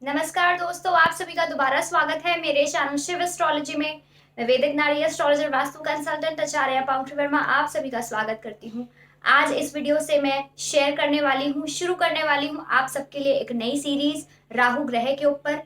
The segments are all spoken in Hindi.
नमस्कार दोस्तों, आप सभी का दोबारा स्वागत है मेरे चैनल शिव एस्ट्रोलॉजी में। मैं वैदिक नारी एस्ट्रोलॉजर वास्तु कंसल्टेंट आचार्य पाउंट्री वर्मा आप सभी का स्वागत करती हूँ। आज इस वीडियो से मैं शेयर करने वाली हूँ, शुरू करने वाली हूँ आप सबके लिए एक नई सीरीज राहु ग्रह के ऊपर।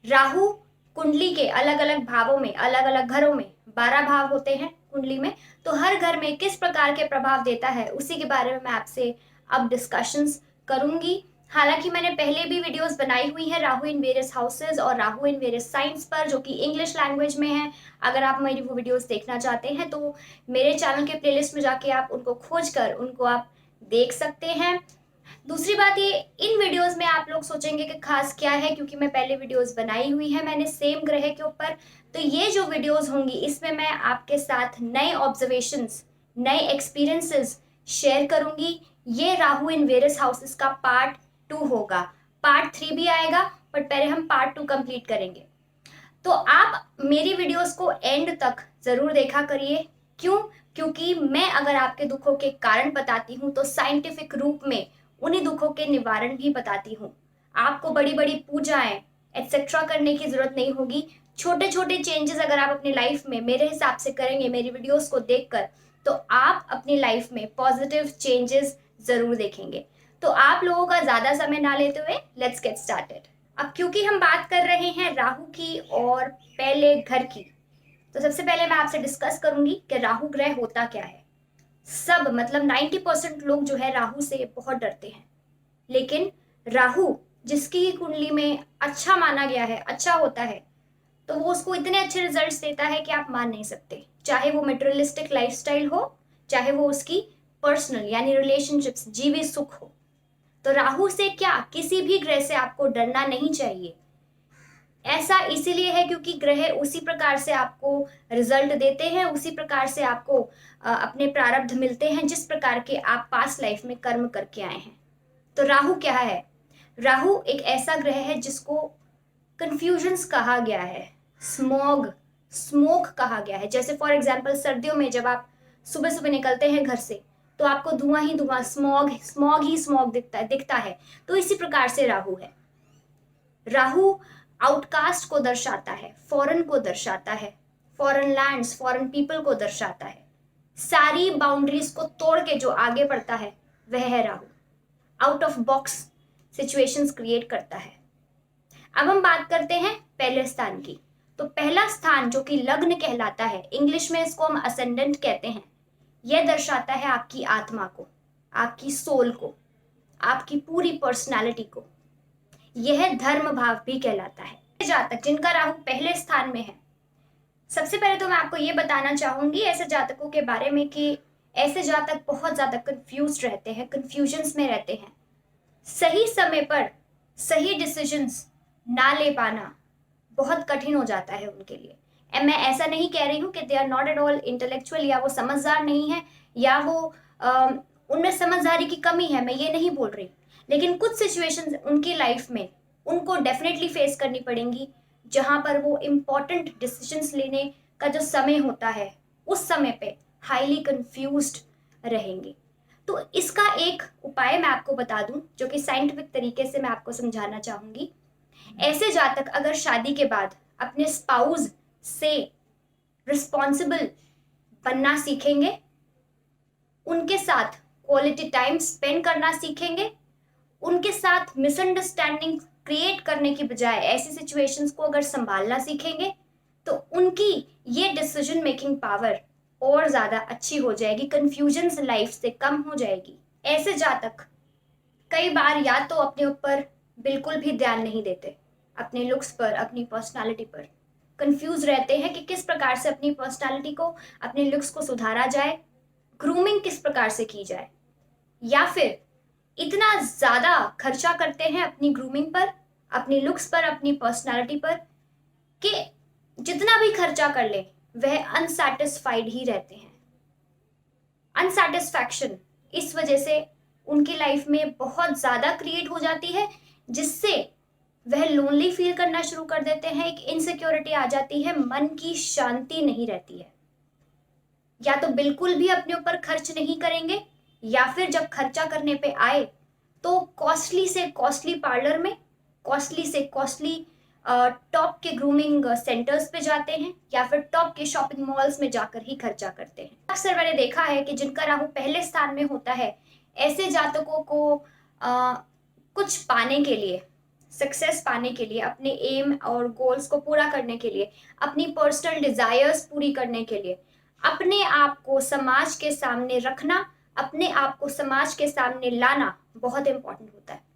राहु कुंडली के अलग अलग भावों में, अलग अलग घरों में 12 भाव होते हैं कुंडली में, तो हर घर में किस प्रकार के प्रभाव देता है उसी के बारे में मैं आपसे अब डिस्कशंस करूंगी। हालांकि मैंने पहले भी वीडियोस बनाई हुई है राहु इन वेरियस हाउसेस और राहु इन वेरियस साइंस पर, जो कि इंग्लिश लैंग्वेज में है। अगर आप मेरी वो वीडियोस देखना चाहते हैं तो मेरे चैनल के प्लेलिस्ट में जाके आप उनको खोज कर उनको आप देख सकते हैं। दूसरी बात, ये इन वीडियोस में आप लोग सोचेंगे कि खास क्या है, क्योंकि मैं पहले वीडियोस बनाई हुई है मैंने सेम ग्रह के ऊपर। तो ये जो वीडियोस होंगी इसमें मैं आपके साथ नए ऑब्जर्वेशंस, नए एक्सपीरियंसेस शेयर करूंगी। ये राहु इन वेरियस हाउसेस का पार्ट 2 होगा। पार्ट 3 भी आएगा, बट पहले हम पार्ट 2 कंप्लीट करेंगे। तो आप मेरी वीडियोस को एंड तक जरूर देखा करिए। क्यों? क्योंकि मैं अगर आपके दुखों के कारण बताती हूँ तो साइंटिफिक रूप में उन्हीं दुखों के निवारण भी बताती हूँ। आपको बड़ी बड़ी पूजाएं एक्सेट्रा करने की जरूरत नहीं होगी। छोटे छोटे चेंजेस अगर आप अपनी लाइफ में मेरे हिसाब से करेंगे मेरी वीडियोस को देखकर, तो आप अपनी लाइफ में पॉजिटिव चेंजेस जरूर देखेंगे। तो आप लोगों का ज्यादा समय ना लेते हुए लेट्स गेट स्टार्टेड। अब क्योंकि हम बात कर रहे हैं राहु की और पहले घर की, तो सबसे पहले मैं आपसे डिस्कस करूंगी कि राहु ग्रह होता क्या है। सब मतलब 90% लोग जो है राहु से बहुत डरते हैं, लेकिन राहु जिसकी कुंडली में अच्छा माना गया है, अच्छा होता है, तो वो उसको इतने अच्छे रिजल्ट्स देता है कि आप मान नहीं सकते। चाहे वो मटेरियलिस्टिक लाइफस्टाइल हो, चाहे वो उसकी पर्सनल यानी रिलेशनशिप्स, जीवित सुख हो। तो राहु से क्या, किसी भी ग्रह से आपको डरना नहीं चाहिए। ऐसा इसीलिए है क्योंकि ग्रह उसी प्रकार से आपको रिजल्ट देते हैं, उसी प्रकार से आपको अपने प्रारब्ध मिलते हैं जिस प्रकार के आप पास्ट लाइफ में कर्म करके आए हैं। तो राहु क्या है? राहु एक ऐसा ग्रह है जिसको कंफ्यूजन्स कहा गया है, स्मॉग, स्मोक कहा गया है। जैसे फॉर एग्जाम्पल सर्दियों में जब आप सुबह सुबह निकलते हैं घर से तो आपको धुआं ही धुआं, स्मॉग स्मॉग ही स्मॉग दिखता है। तो इसी प्रकार से राहु है। राहु आउटकास्ट को दर्शाता है, फॉरेन को दर्शाता है, फॉरेन लैंड्स, फॉरेन पीपल को दर्शाता है। सारी बाउंड्रीज को तोड़ के जो आगे बढ़ता है वह है Rahu. Out of box situations create करता है। अब हम बात करते हैं पहले स्थान की। तो पहला स्थान जो कि लग्न कहलाता है, इंग्लिश में इसको हम असेंडेंट कहते हैं, यह दर्शाता है आपकी आत्मा को, आपकी सोल को, आपकी पूरी पर्सनालिटी को। यह धर्म भाव भी कहलाता है। जातक जिनका राहु पहले स्थान में है, सबसे पहले तो मैं आपको ये बताना चाहूंगी ऐसे जातकों के बारे में कि ऐसे जातक बहुत ज्यादा कंफ्यूज रहते हैं, कंफ्यूजन्स में रहते हैं। सही समय पर सही डिसीजंस ना ले पाना बहुत कठिन हो जाता है उनके लिए। मैं ऐसा नहीं कह रही हूँ कि they are not at all intellectual या वो समझदार नहीं है या वो उनमें समझदारी की कमी है, मैं ये नहीं बोल रही। लेकिन कुछ सिचुएशंस उनकी लाइफ में उनको डेफिनेटली फेस करनी पड़ेंगी जहां पर वो इम्पोर्टेंट डिसीजंस लेने का जो समय होता है उस समय पे हाईली कंफ्यूज्ड रहेंगे। तो इसका एक उपाय मैं आपको बता दूं जो कि साइंटिफिक तरीके से मैं आपको समझाना चाहूंगी। ऐसे जातक अगर शादी के बाद अपने स्पाउस से रिस्पॉन्सिबल बनना सीखेंगे, उनके साथ क्वालिटी टाइम स्पेंड करना सीखेंगे, उनके साथ मिसअंडरस्टैंडिंग क्रिएट करने की बजाय ऐसी सिचुएशंस को अगर संभालना सीखेंगे, तो उनकी ये डिसीजन मेकिंग पावर और ज्यादा अच्छी हो जाएगी, कंफ्यूजन्स लाइफ से कम हो जाएगी। ऐसे जातक कई बार या तो अपने ऊपर बिल्कुल भी ध्यान नहीं देते, अपने लुक्स पर, अपनी पर्सनालिटी पर कंफ्यूज रहते हैं कि किस प्रकार से अपनी पर्सनालिटी को, अपने लुक्स को सुधारा जाए, ग्रूमिंग किस प्रकार से की जाए। या फिर इतना ज्यादा खर्चा करते हैं अपनी ग्रूमिंग पर, अपनी लुक्स पर, अपनी पर्सनालिटी पर कि जितना भी खर्चा कर ले वह अनसैटिस्फाइड ही रहते हैं। अनसैटिस्फैक्शन इस वजह से उनकी लाइफ में बहुत ज्यादा क्रिएट हो जाती है, जिससे वह लोनली फील करना शुरू कर देते हैं, एक इनसिक्योरिटी आ जाती है, मन की शांति नहीं रहती है। या तो बिल्कुल भी अपने ऊपर खर्च नहीं करेंगे, या फिर जब खर्चा करने पे आए तो कॉस्टली से कॉस्टली पार्लर में, कॉस्टली से कॉस्टली टॉप के ग्रूमिंग सेंटर्स पे जाते हैं या फिर टॉप के शॉपिंग मॉल्स में जाकर ही खर्चा करते हैं। अक्सर मैंने देखा है कि जिनका राहु पहले स्थान में होता है, ऐसे जातकों को कुछ पाने के लिए, सक्सेस पाने के लिए, अपने एम और गोल्स को पूरा करने के लिए, अपनी पर्सनल डिजायर्स पूरी करने के लिए, अपने आप को समाज के सामने रखना, अपने आप को समाज के सामने लाना बहुत इंपॉर्टेंट होता है।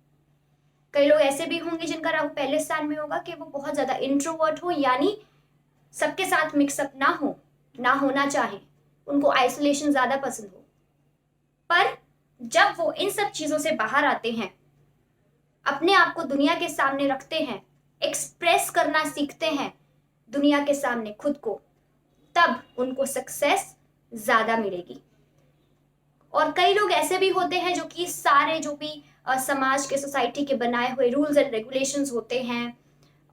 कई लोग ऐसे भी होंगे जिनका राहु पहले स्थान में होगा कि वो बहुत ज्यादा इंट्रोवर्ट हो, यानी सबके साथ मिक्सअप ना होना चाहे, उनको आइसोलेशन ज्यादा पसंद हो। पर जब वो इन सब चीजों से बाहर आते हैं, अपने आप को दुनिया के सामने रखते हैं, एक्सप्रेस करना सीखते हैं दुनिया के सामने खुद को, तब उनको सक्सेस ज्यादा मिलेगी। और कई लोग ऐसे भी होते हैं जो कि सारे जो भी समाज के, सोसाइटी के बनाए हुए रूल्स एंड रेगुलेशंस होते हैं,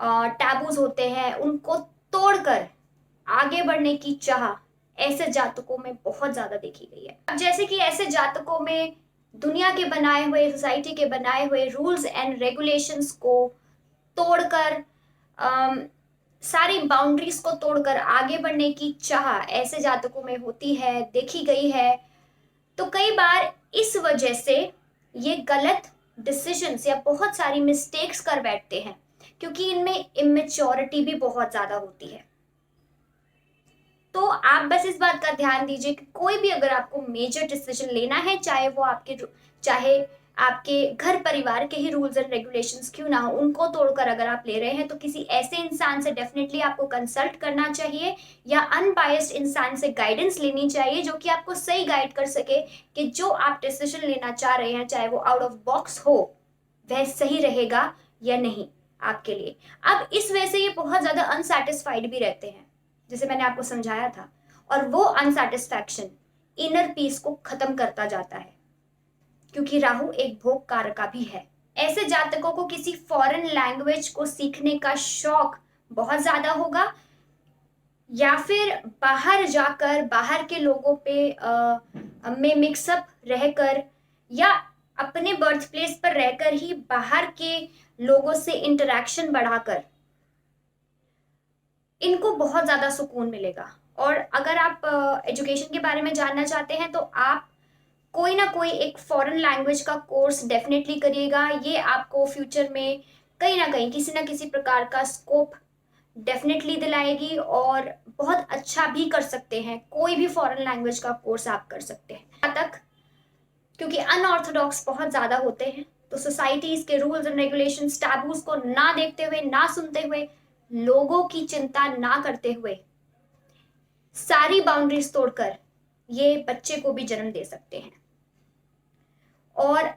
टैबूज होते हैं, उनको तोड़कर आगे बढ़ने की चाह ऐसे जातकों में बहुत ज्यादा देखी गई है। अब जैसे कि ऐसे जातकों में दुनिया के बनाए हुए, सोसाइटी के बनाए हुए रूल्स एंड रेगुलेशंस को तोड़कर, सारी बाउंड्रीज को तोड़कर आगे बढ़ने की चाह ऐसे जातकों में होती है, देखी गई है। तो कई बार इस वजह से ये गलत डिसीजंस या बहुत सारी मिस्टेक्स कर बैठते हैं, क्योंकि इनमें इमेच्योरिटी भी बहुत ज्यादा होती है। तो आप बस इस बात का ध्यान दीजिए कि कोई भी अगर आपको मेजर डिसीजन लेना है, चाहे आपके घर परिवार के ही रूल्स एंड रेगुलेशंस क्यों ना हो, उनको तोड़कर अगर आप ले रहे हैं, तो किसी ऐसे इंसान से डेफिनेटली आपको कंसल्ट करना चाहिए या अनबायस्ड इंसान से गाइडेंस लेनी चाहिए, जो कि आपको सही गाइड कर सके कि जो आप डिसीजन लेना चाह रहे हैं, चाहे वो आउट ऑफ बॉक्स हो, वह सही रहेगा या नहीं आपके लिए। अब इस वजह से ये बहुत ज्यादा अनसेटिस्फाइड भी रहते हैं, जैसे मैंने आपको समझाया था, और वो अनसेटिस्फैक्शन इनर पीस को खत्म करता जाता है, क्योंकि राहु एक भोग कारक भी है। ऐसे जातकों को किसी फॉरेन लैंग्वेज को सीखने का शौक बहुत ज्यादा होगा, या फिर बाहर जाकर बाहर के लोगों में मिक्सअप रहकर, या अपने बर्थ प्लेस पर रहकर ही बाहर के लोगों से इंटरेक्शन बढ़ाकर इनको बहुत ज्यादा सुकून मिलेगा। और अगर आप एजुकेशन के बारे में जानना चाहते हैं, तो आप कोई ना कोई एक फॉरेन लैंग्वेज का कोर्स डेफिनेटली करिएगा। ये आपको फ्यूचर में कहीं ना कहीं किसी ना किसी प्रकार का स्कोप डेफिनेटली दिलाएगी, और बहुत अच्छा भी कर सकते हैं। कोई भी फॉरेन लैंग्वेज का कोर्स आप कर सकते हैं। तक क्योंकि अनऑर्थोडॉक्स बहुत ज्यादा होते हैं, तो सोसाइटीज के रूल्स एंड रेगुलेशंस, टैबूज को ना देखते हुए, ना सुनते हुए, लोगों की चिंता ना करते हुए, सारी बाउंड्रीज तोड़कर ये बच्चे को भी जन्म दे सकते हैं। और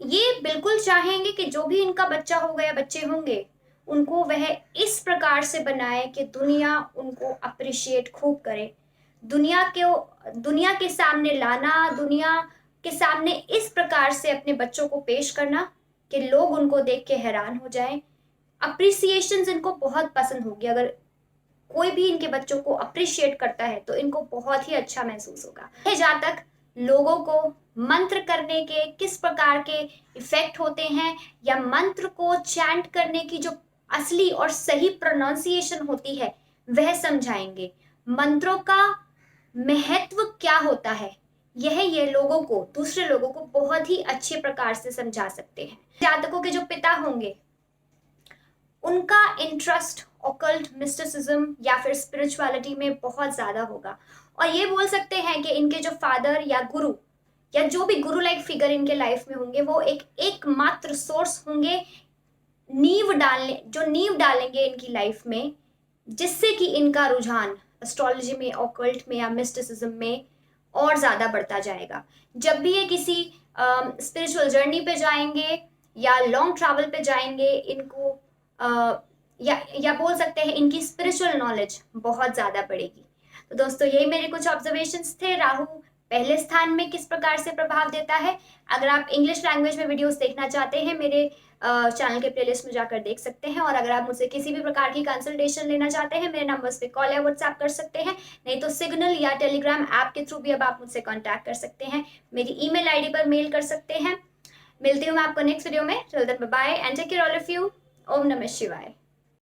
ये बिल्कुल चाहेंगे कि जो भी इनका बच्चा होगा या बच्चे होंगे, उनको वह इस प्रकार से बनाए कि दुनिया उनको अप्रिशिएट खूब करे। दुनिया के सामने लाना, दुनिया के सामने इस प्रकार से अपने बच्चों को पेश करना कि लोग उनको देख के हैरान हो जाएं। अप्रिसिएशन इनको बहुत पसंद होगी। अगर कोई भी इनके बच्चों को अप्रिशिएट करता है तो इनको बहुत ही अच्छा महसूस होगा। यह जातक लोगों को मंत्र करने के किस प्रकार के इफेक्ट होते हैं, या मंत्र को चैंट करने की जो असली और सही प्रोनाउंसिएशन होती है वह समझाएंगे। मंत्रों का महत्व क्या होता है, यह ये लोगों को, दूसरे लोगों को बहुत ही अच्छे प्रकार से समझा सकते हैं। जातकों के जो पिता होंगे, उनका इंटरेस्ट ऑकल्ट, मिस्टिसिज्म या फिर स्पिरिचुअलिटी में बहुत ज्यादा होगा। और ये बोल सकते हैं कि इनके जो फादर या गुरु या जो भी गुरु लाइक फिगर इनके लाइफ में होंगे, वो एकमात्र सोर्स होंगे, नींव डालेंगे इनकी लाइफ में, जिससे कि इनका रुझान एस्ट्रोलॉजी में, ऑकल्ट में या मिस्टिसिज्म में और ज्यादा बढ़ता जाएगा। जब भी ये किसी स्पिरिचुअल जर्नी पे जाएंगे या लॉन्ग ट्रैवल पे जाएंगे, इनको या बोल सकते हैं इनकी स्पिरिचुअल नॉलेज बहुत ज्यादा बढ़ेगी। तो दोस्तों, यही मेरे कुछ ऑब्जर्वेशंस थे। राहु पहले स्थान में किस प्रकार से प्रभाव देता है। अगर आप इंग्लिश लैंग्वेज में वीडियोस देखना चाहते हैं, मेरे चैनल के प्लेलिस्ट में जाकर देख सकते हैं। और अगर आप मुझसे किसी भी प्रकार की कंसल्टेशन लेना चाहते हैं, मेरे नंबर्स पे कॉल या व्हाट्सएप कर सकते हैं, नहीं तो सिग्नल या टेलीग्राम ऐप के थ्रू भी अब आप मुझसे कॉन्टैक्ट कर सकते हैं। मेरी ईमेल आईडी पर मेल कर सकते हैं। मिलती हूँ मैं आपको नेक्स्ट वीडियो में। Till then bye bye and take care all of you. ओम नमः शिवाय।